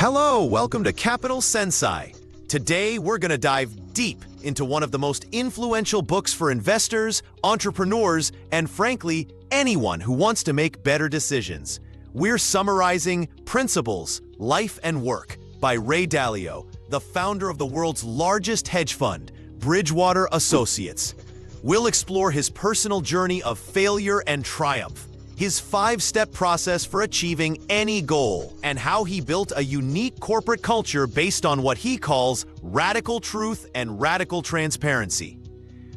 Hello, welcome to Capital Sensei. Today, we're going to dive deep into one of the most influential books for investors, entrepreneurs, and frankly, anyone who wants to make better decisions. We're summarizing Principles, Life and Work by Ray Dalio, the founder of the world's largest hedge fund, Bridgewater Associates. We'll explore his personal journey of failure and triumph, his 5-step process for achieving any goal, and how he built a unique corporate culture based on what he calls radical truth and radical transparency.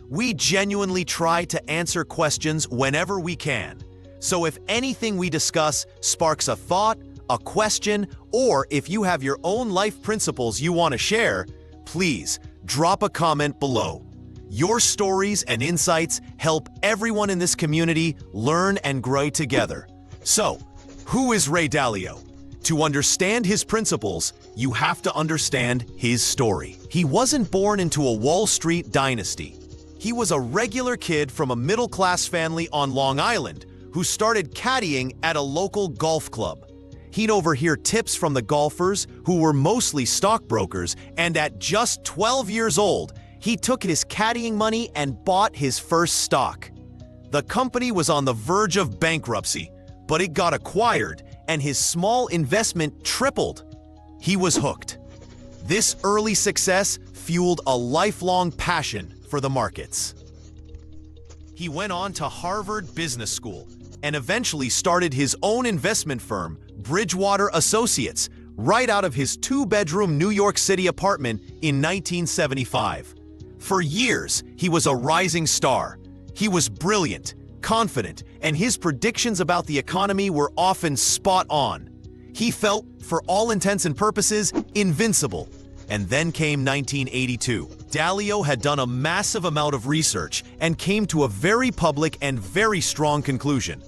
We genuinely try to answer questions whenever we can. So if anything we discuss sparks a thought, a question, or if you have your own life principles you want to share, please drop a comment below. Your stories and insights help everyone in this community learn and grow together. So, who is Ray Dalio? To understand his principles, you have to understand his story. He wasn't born into a Wall Street dynasty. He was a regular kid from a middle-class family on Long Island who started caddying at a local golf club. He'd overhear tips from the golfers, who were mostly stockbrokers, and at just 12 years old, he took his caddying money and bought his first stock. The company was on the verge of bankruptcy, but it got acquired, and his small investment tripled. He was hooked. This early success fueled a lifelong passion for the markets. He went on to Harvard Business School and eventually started his own investment firm, Bridgewater Associates, right out of his 2-bedroom New York City apartment in 1975. For years, he was a rising star. He was brilliant, confident, and his predictions about the economy were often spot on. He felt, for all intents and purposes, invincible. And then came 1982. Dalio had done a massive amount of research and came to a very public and very strong conclusion.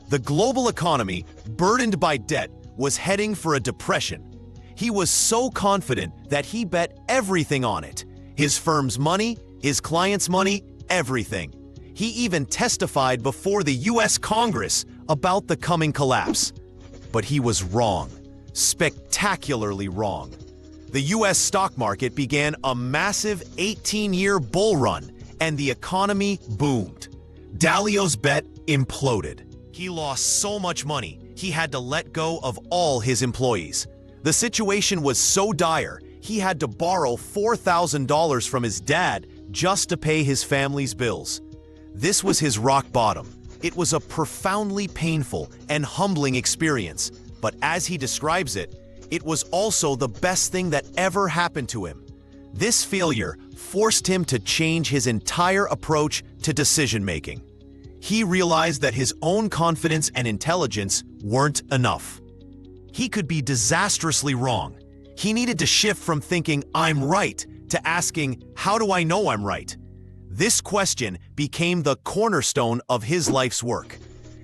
The global economy, burdened by debt, was heading for a depression. He was so confident that he bet everything on it. His firm's money, his clients' money, everything. He even testified before the U.S. Congress about the coming collapse. But he was wrong. Spectacularly wrong. The U.S. stock market began a massive 18-year bull run, and the economy boomed. Dalio's bet imploded. He lost so much money, he had to let go of all his employees. The situation was so dire, he had to borrow $4,000 from his dad just to pay his family's bills. This was his rock bottom. It was a profoundly painful and humbling experience, but as he describes it, it was also the best thing that ever happened to him. This failure forced him to change his entire approach to decision-making. He realized that his own confidence and intelligence weren't enough. He could be disastrously wrong. He needed to shift from thinking, "I'm right," to asking, "How do I know I'm right?" This question became the cornerstone of his life's work.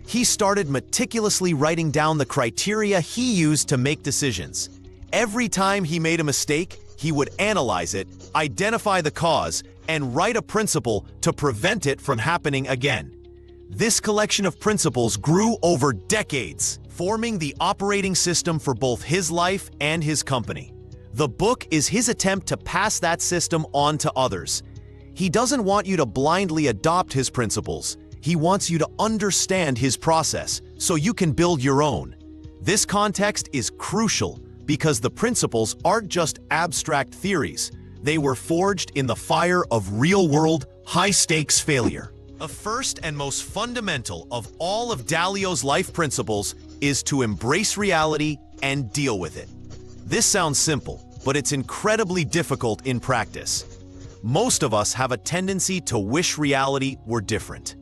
He started meticulously writing down the criteria he used to make decisions. Every time he made a mistake, he would analyze it, identify the cause, and write a principle to prevent it from happening again. This collection of principles grew over decades, forming the operating system for both his life and his company. The book is his attempt to pass that system on to others. He doesn't want you to blindly adopt his principles. He wants you to understand his process so you can build your own. This context is crucial because the principles aren't just abstract theories. They were forged in the fire of real-world, high-stakes failure. The first and most fundamental of all of Dalio's life principles is to embrace reality and deal with it. This sounds simple, but it's incredibly difficult in practice. Most of us have a tendency to wish reality were different.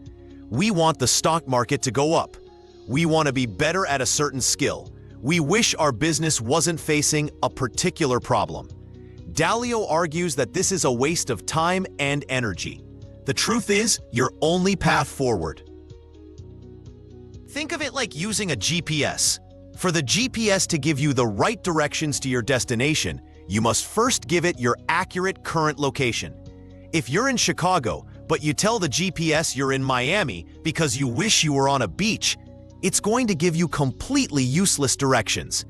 We want the stock market to go up. We want to be better at a certain skill. We wish our business wasn't facing a particular problem. Dalio argues that this is a waste of time and energy. The truth is, your only path forward. Think of it like using a GPS. For the GPS to give you the right directions to your destination, you must first give it your accurate current location. If you're in Chicago, but you tell the GPS you're in Miami because you wish you were on a beach, it's going to give you completely useless directions.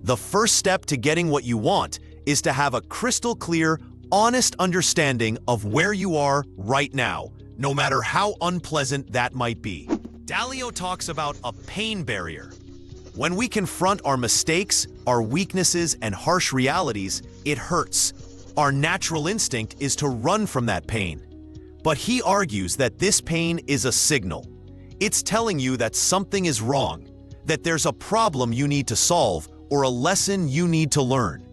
The first step to getting what you want is to have a crystal clear, honest understanding of where you are right now, no matter how unpleasant that might be. Dalio talks about a pain barrier. When we confront our mistakes, our weaknesses, and harsh realities, it hurts. Our natural instinct is to run from that pain. But he argues that this pain is a signal. It's telling you that something is wrong, that there's a problem you need to solve or a lesson you need to learn.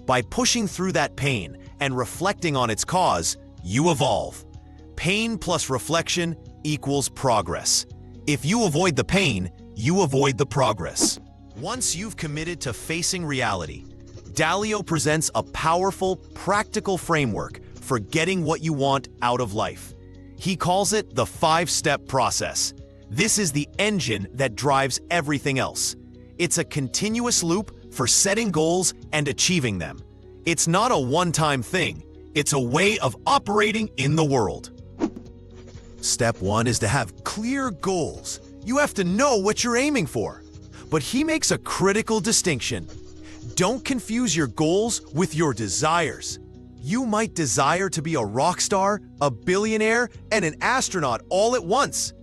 By pushing through that pain and reflecting on its cause, you evolve. Pain plus reflection equals progress. If you avoid the pain, you avoid the progress. Once you've committed to facing reality, Dalio presents a powerful, practical framework for getting what you want out of life. He calls it the 5-step process. This is the engine that drives everything else. It's a continuous loop for setting goals and achieving them. It's not a one-time thing. It's a way of operating in the world. Step 1 is to have clear goals. You have to know what you're aiming for. But he makes a critical distinction. Don't confuse your goals with your desires. You might desire to be a rock star, a billionaire, and an astronaut all at once.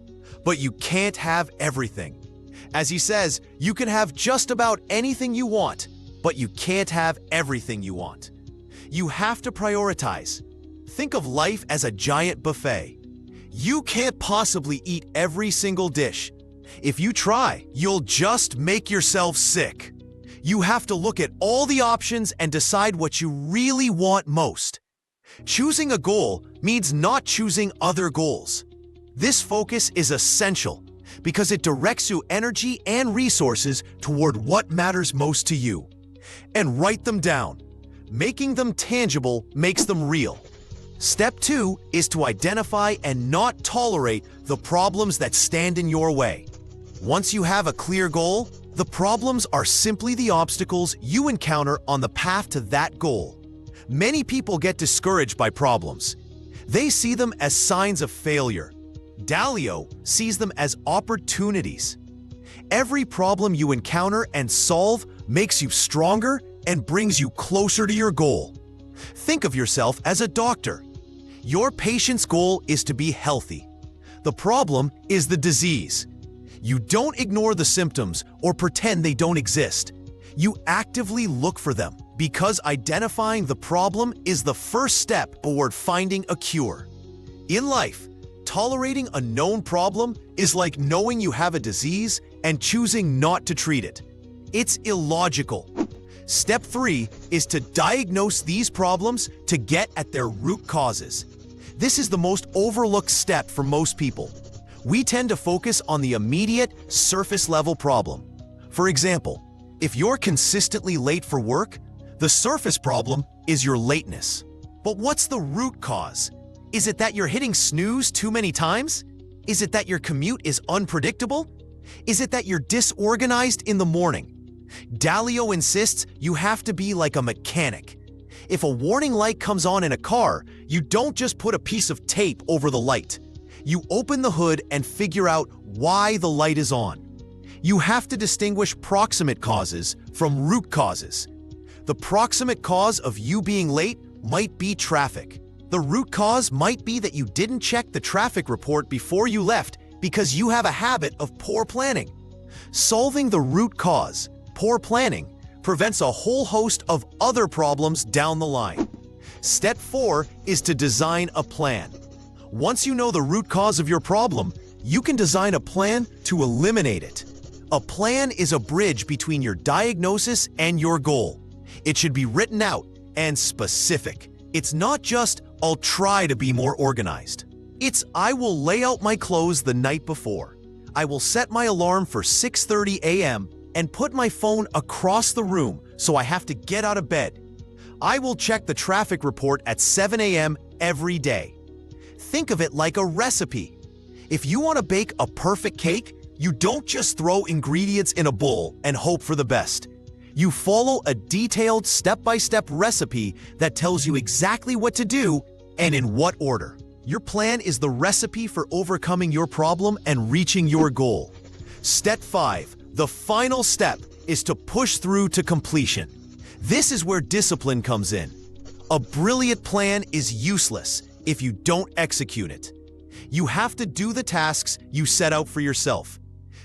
But you can't have everything. As he says, you can have just about anything you want, but you can't have everything you want. You have to prioritize. Think of life as a giant buffet. You can't possibly eat every single dish. If you try, you'll just make yourself sick. You have to look at all the options and decide what you really want most. Choosing a goal means not choosing other goals. This focus is essential because it directs your energy and resources toward what matters most to you. And write them down. Making them tangible makes them real. Step 2 is to identify and not tolerate the problems that stand in your way. Once you have a clear goal, the problems are simply the obstacles you encounter on the path to that goal. Many people get discouraged by problems. They see them as signs of failure. Dalio sees them as opportunities. Every problem you encounter and solve makes you stronger and brings you closer to your goal. Think of yourself as a doctor. Your patient's goal is to be healthy. The problem is the disease. You don't ignore the symptoms or pretend they don't exist. You actively look for them because identifying the problem is the first step toward finding a cure. In life, tolerating a known problem is like knowing you have a disease and choosing not to treat it. It's illogical. Step 3 is to diagnose these problems to get at their root causes. This is the most overlooked step for most people. We tend to focus on the immediate, surface-level problem. For example, if you're consistently late for work, the surface problem is your lateness. But what's the root cause? Is it that you're hitting snooze too many times? Is it that your commute is unpredictable? Is it that you're disorganized in the morning? Dalio insists you have to be like a mechanic. If a warning light comes on in a car, you don't just put a piece of tape over the light. You open the hood and figure out why the light is on. You have to distinguish proximate causes from root causes. The proximate cause of you being late might be traffic. The root cause might be that you didn't check the traffic report before you left because you have a habit of poor planning. Solving the root cause, poor planning, prevents a whole host of other problems down the line. Step 4 is to design a plan. Once you know the root cause of your problem, you can design a plan to eliminate it. A plan is a bridge between your diagnosis and your goal. It should be written out and specific. It's not just, I'll try to be more organized. It's, I will lay out my clothes the night before. I will set my alarm for 6:30 a.m. and put my phone across the room so I have to get out of bed. I will check the traffic report at 7 a.m. every day. Think of it like a recipe. If you want to bake a perfect cake, you don't just throw ingredients in a bowl and hope for the best. You follow a detailed step-by-step recipe that tells you exactly what to do and in what order. Your plan is the recipe for overcoming your problem and reaching your goal. Step 5, the final step, is to push through to completion. This is where discipline comes in. A brilliant plan is useless if you don't execute it. You have to do the tasks you set out for yourself.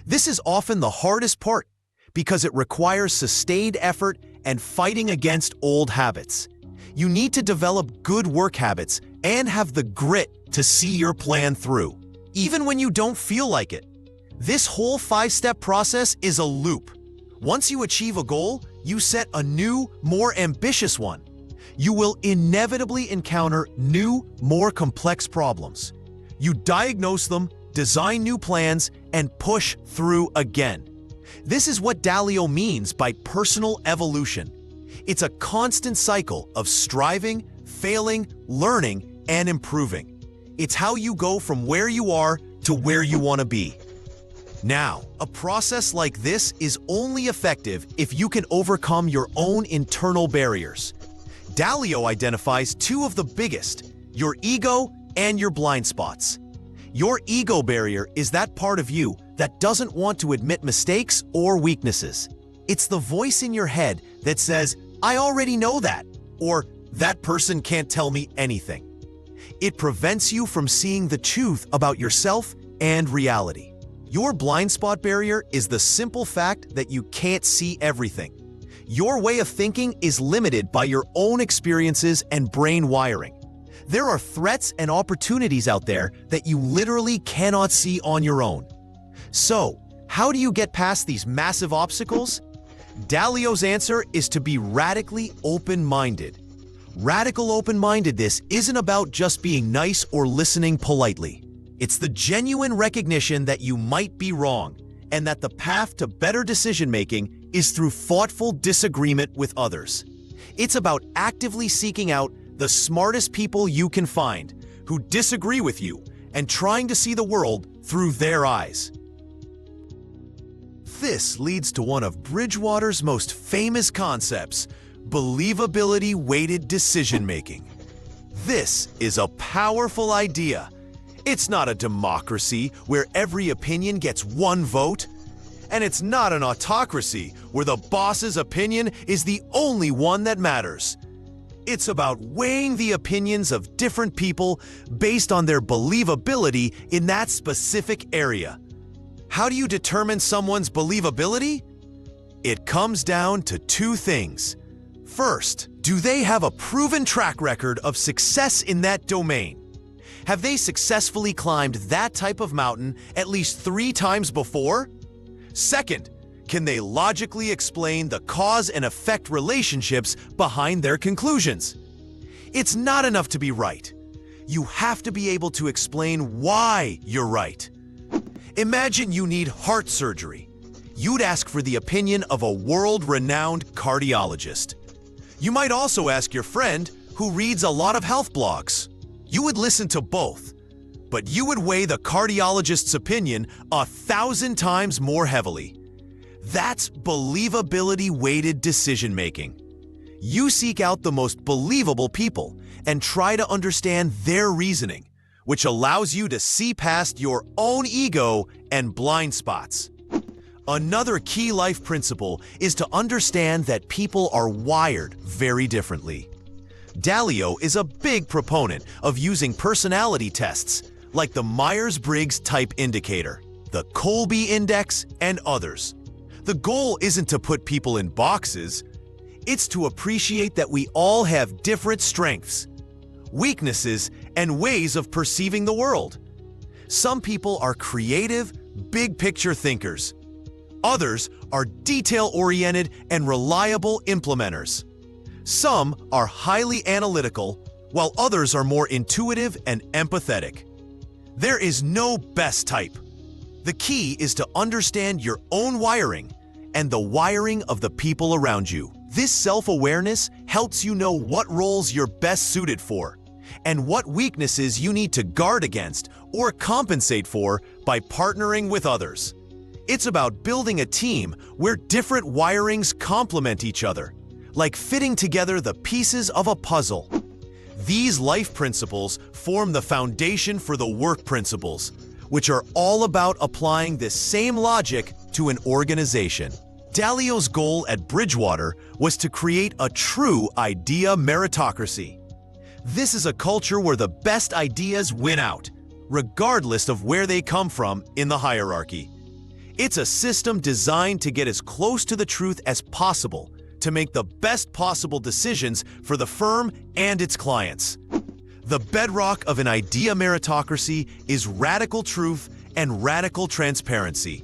This is often the hardest part because it requires sustained effort and fighting against old habits. You need to develop good work habits and have the grit to see your plan through, even when you don't feel like it. This whole 5-step process is a loop. Once you achieve a goal, you set a new, more ambitious one. You will inevitably encounter new, more complex problems. You diagnose them, design new plans, and push through again. This is what Dalio means by personal evolution. It's a constant cycle of striving, failing, learning, and improving. It's how you go from where you are to where you want to be. Now, a process like this is only effective if you can overcome your own internal barriers. Dalio identifies two of the biggest: your ego and your blind spots. Your ego barrier is that part of you that doesn't want to admit mistakes or weaknesses. It's the voice in your head that says, "I already know that," or "that person can't tell me anything." It prevents you from seeing the truth about yourself and reality. Your blind spot barrier is the simple fact that you can't see everything. Your way of thinking is limited by your own experiences and brain wiring. There are threats and opportunities out there that you literally cannot see on your own. So, how do you get past these massive obstacles? Dalio's answer is to be radically open-minded. Radical open-mindedness isn't about just being nice or listening politely. It's the genuine recognition that you might be wrong and that the path to better decision-making is through thoughtful disagreement with others. It's about actively seeking out the smartest people you can find who disagree with you and trying to see the world through their eyes. This leads to one of Bridgewater's most famous concepts: believability-weighted decision-making. This is a powerful idea. It's not a democracy where every opinion gets one vote. And it's not an autocracy where the boss's opinion is the only one that matters. It's about weighing the opinions of different people based on their believability in that specific area. How do you determine someone's believability? It comes down to two things. First, do they have a proven track record of success in that domain? Have they successfully climbed that type of mountain at least 3 times before? Second, can they logically explain the cause and effect relationships behind their conclusions? It's not enough to be right. You have to be able to explain why you're right. Imagine you need heart surgery. You'd ask for the opinion of a world-renowned cardiologist. You might also ask your friend who reads a lot of health blogs. You would listen to both, but you would weigh the cardiologist's opinion 1,000 times more heavily. That's believability-weighted decision-making. You seek out the most believable people and try to understand their reasoning, which allows you to see past your own ego and blind spots. Another key life principle is to understand that people are wired very differently. Dalio is a big proponent of using personality tests like the Myers-Briggs Type Indicator, the Colby Index, and others. The goal isn't to put people in boxes. It's to appreciate that we all have different strengths, weaknesses, and ways of perceiving the world. Some people are creative, big-picture thinkers. Others are detail-oriented and reliable implementers. Some are highly analytical, while others are more intuitive and empathetic. There is no best type. The key is to understand your own wiring and the wiring of the people around you. This self-awareness helps you know what roles you're best suited for and what weaknesses you need to guard against or compensate for by partnering with others. It's about building a team where different wirings complement each other, like fitting together the pieces of a puzzle. These life principles form the foundation for the work principles, which are all about applying this same logic to an organization. Dalio's goal at Bridgewater was to create a true idea meritocracy. This is a culture where the best ideas win out, regardless of where they come from in the hierarchy. It's a system designed to get as close to the truth as possible to make the best possible decisions for the firm and its clients. The bedrock of an idea meritocracy is radical truth and radical transparency.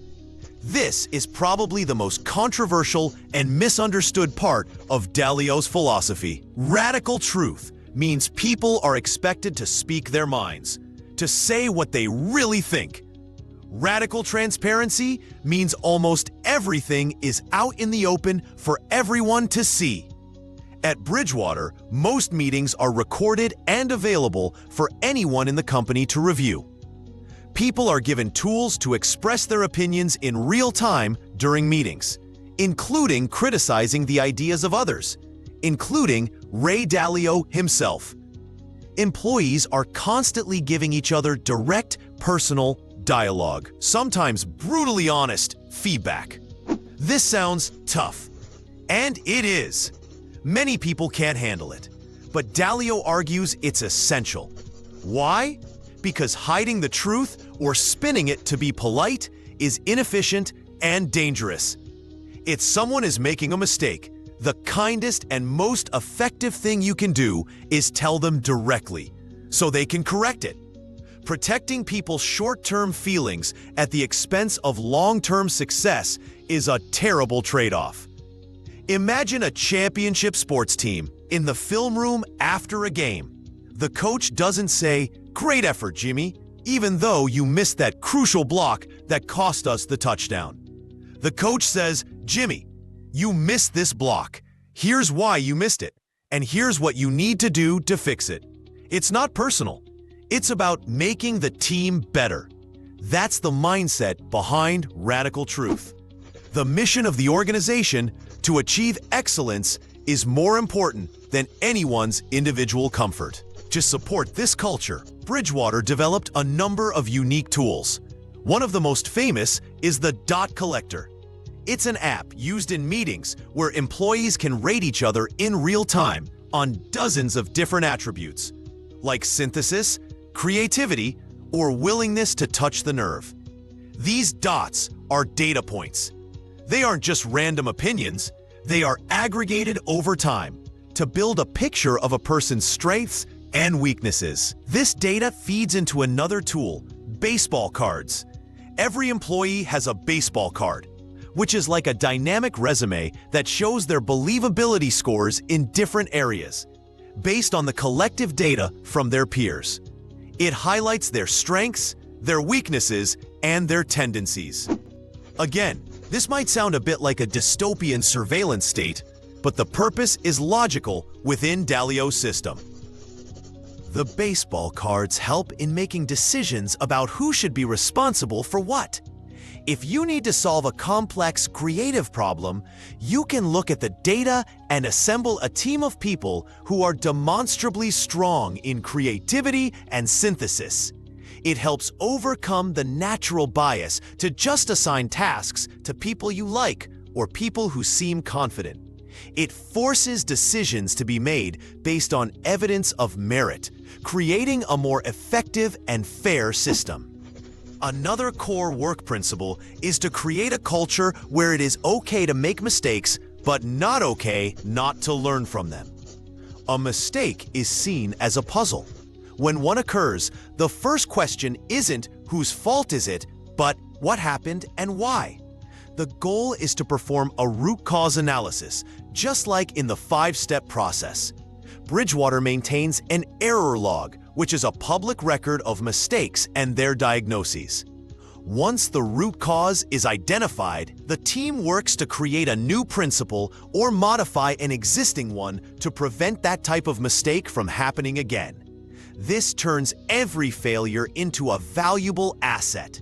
This is probably the most controversial and misunderstood part of Dalio's philosophy. Radical truth means people are expected to speak their minds, to say what they really think. Radical transparency means almost everything is out in the open for everyone to see. At Bridgewater, most meetings are recorded and available for anyone in the company to review. People are given tools to express their opinions in real time during meetings, including criticizing the ideas of others, including Ray Dalio himself. Employees are constantly giving each other direct, personal dialogue, sometimes brutally honest feedback. This sounds tough, and it is. Many people can't handle it, but Dalio argues it's essential. Why? Because hiding the truth or spinning it to be polite is inefficient and dangerous. If someone is making a mistake, the kindest and most effective thing you can do is tell them directly, so they can correct it. Protecting people's short-term feelings at the expense of long-term success is a terrible trade-off. Imagine a championship sports team in the film room after a game. The coach doesn't say, "Great effort, Jimmy," even though you missed that crucial block that cost us the touchdown. The coach says, "Jimmy, you missed this block. Here's why you missed it, and here's what you need to do to fix it." It's not personal. It's about making the team better. That's the mindset behind radical truth. The mission of the organization to achieve excellence is more important than anyone's individual comfort. To support this culture, Bridgewater developed a number of unique tools. One of the most famous is the Dot Collector. It's an app used in meetings where employees can rate each other in real time on dozens of different attributes, like synthesis, creativity, or willingness to touch the nerve. These dots are data points. They aren't just random opinions, they are aggregated over time to build a picture of a person's strengths and weaknesses. This data feeds into another tool, baseball cards. Every employee has a baseball card, which is like a dynamic resume that shows their believability scores in different areas, based on the collective data from their peers. It highlights their strengths, their weaknesses, and their tendencies. Again, this might sound a bit like a dystopian surveillance state, but the purpose is logical within Dalio's system. The baseball cards help in making decisions about who should be responsible for what. If you need to solve a complex, creative problem, you can look at the data and assemble a team of people who are demonstrably strong in creativity and synthesis. It helps overcome the natural bias to just assign tasks to people you like or people who seem confident. It forces decisions to be made based on evidence of merit, creating a more effective and fair system. Another core work principle is to create a culture where it is okay to make mistakes, but not okay not to learn from them. A mistake is seen as a puzzle. When one occurs, the first question isn't whose fault is it, but what happened and why. The goal is to perform a root cause analysis, just like in the 5-step process. Bridgewater maintains an error log, which is a public record of mistakes and their diagnoses. Once the root cause is identified, the team works to create a new principle or modify an existing one to prevent that type of mistake from happening again. This turns every failure into a valuable asset.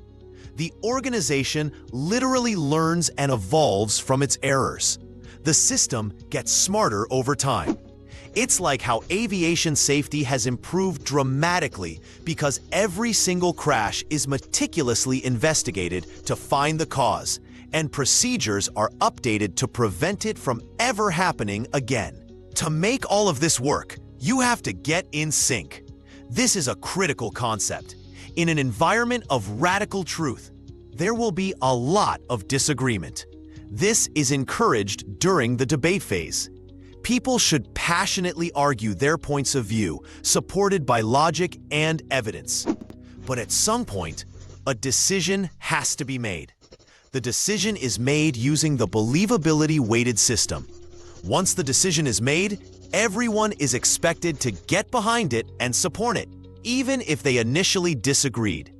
The organization literally learns and evolves from its errors. The system gets smarter over time. It's like how aviation safety has improved dramatically because every single crash is meticulously investigated to find the cause, and procedures are updated to prevent it from ever happening again. To make all of this work, you have to get in sync. This is a critical concept. In an environment of radical truth, there will be a lot of disagreement. This is encouraged during the debate phase. People should passionately argue their points of view, supported by logic and evidence. But at some point, a decision has to be made. The decision is made using the believability weighted system. Once the decision is made, everyone is expected to get behind it and support it, even if they initially disagreed.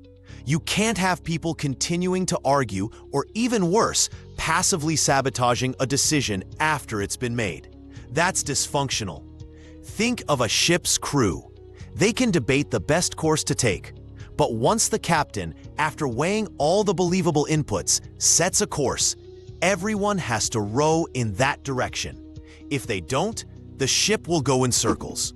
You can't have people continuing to argue or, even worse, passively sabotaging a decision after it's been made. That's dysfunctional. Think of a ship's crew. They can debate the best course to take, but once the captain, after weighing all the believable inputs, sets a course, everyone has to row in that direction. If they don't, the ship will go in circles.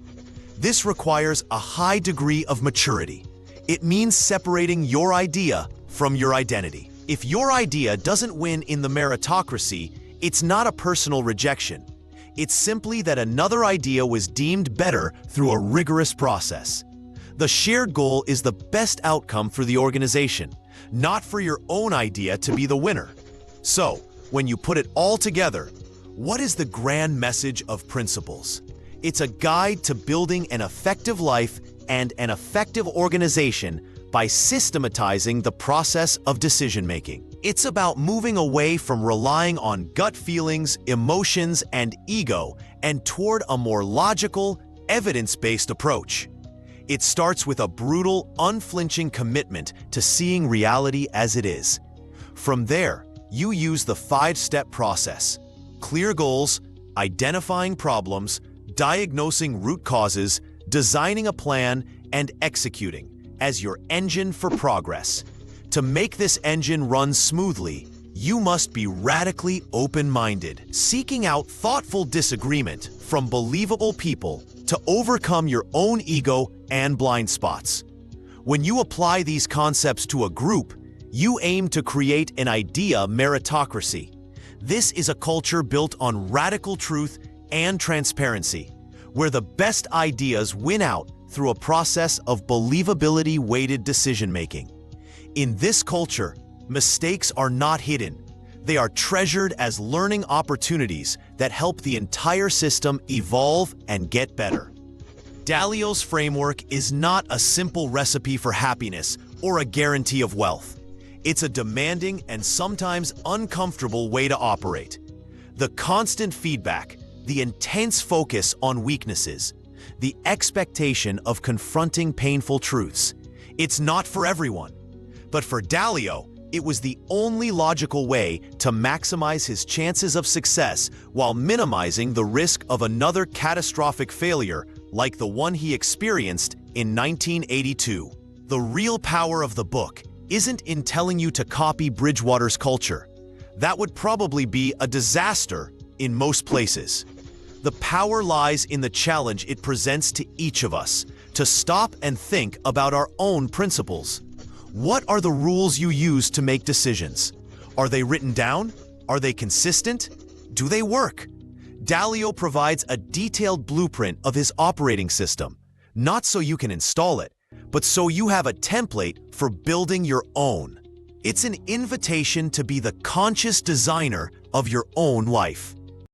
This requires a high degree of maturity. It means separating your idea from your identity. If your idea doesn't win in the meritocracy, it's not a personal rejection. It's simply that another idea was deemed better through a rigorous process. The shared goal is the best outcome for the organization, not for your own idea to be the winner. So, when you put it all together, what is the grand message of Principles? It's a guide to building an effective life and an effective organization by systematizing the process of decision-making. It's about moving away from relying on gut feelings, emotions, and ego, and toward a more logical, evidence-based approach. It starts with a brutal, unflinching commitment to seeing reality as it is. From there, you use the 5-step process: clear goals, identifying problems, diagnosing root causes, designing a plan, and executing as your engine for progress. To make this engine run smoothly, you must be radically open-minded, seeking out thoughtful disagreement from believable people to overcome your own ego and blind spots. When you apply these concepts to a group, you aim to create an idea meritocracy. This is a culture built on radical truth and transparency, where the best ideas win out through a process of believability-weighted decision-making. In this culture, mistakes are not hidden. They are treasured as learning opportunities that help the entire system evolve and get better. Dalio's framework is not a simple recipe for happiness or a guarantee of wealth. It's a demanding and sometimes uncomfortable way to operate. The constant feedback, the intense focus on weaknesses, the expectation of confronting painful truths. It's not for everyone. But for Dalio, it was the only logical way to maximize his chances of success while minimizing the risk of another catastrophic failure like the one he experienced in 1982. The real power of the book isn't in telling you to copy Bridgewater's culture. That would probably be a disaster in most places. The power lies in the challenge it presents to each of us to stop and think about our own principles. What are the rules you use to make decisions? Are they written down? Are they consistent? Do they work? Dalio provides a detailed blueprint of his operating system, not so you can install it, but so you have a template for building your own. It's an invitation to be the conscious designer of your own life.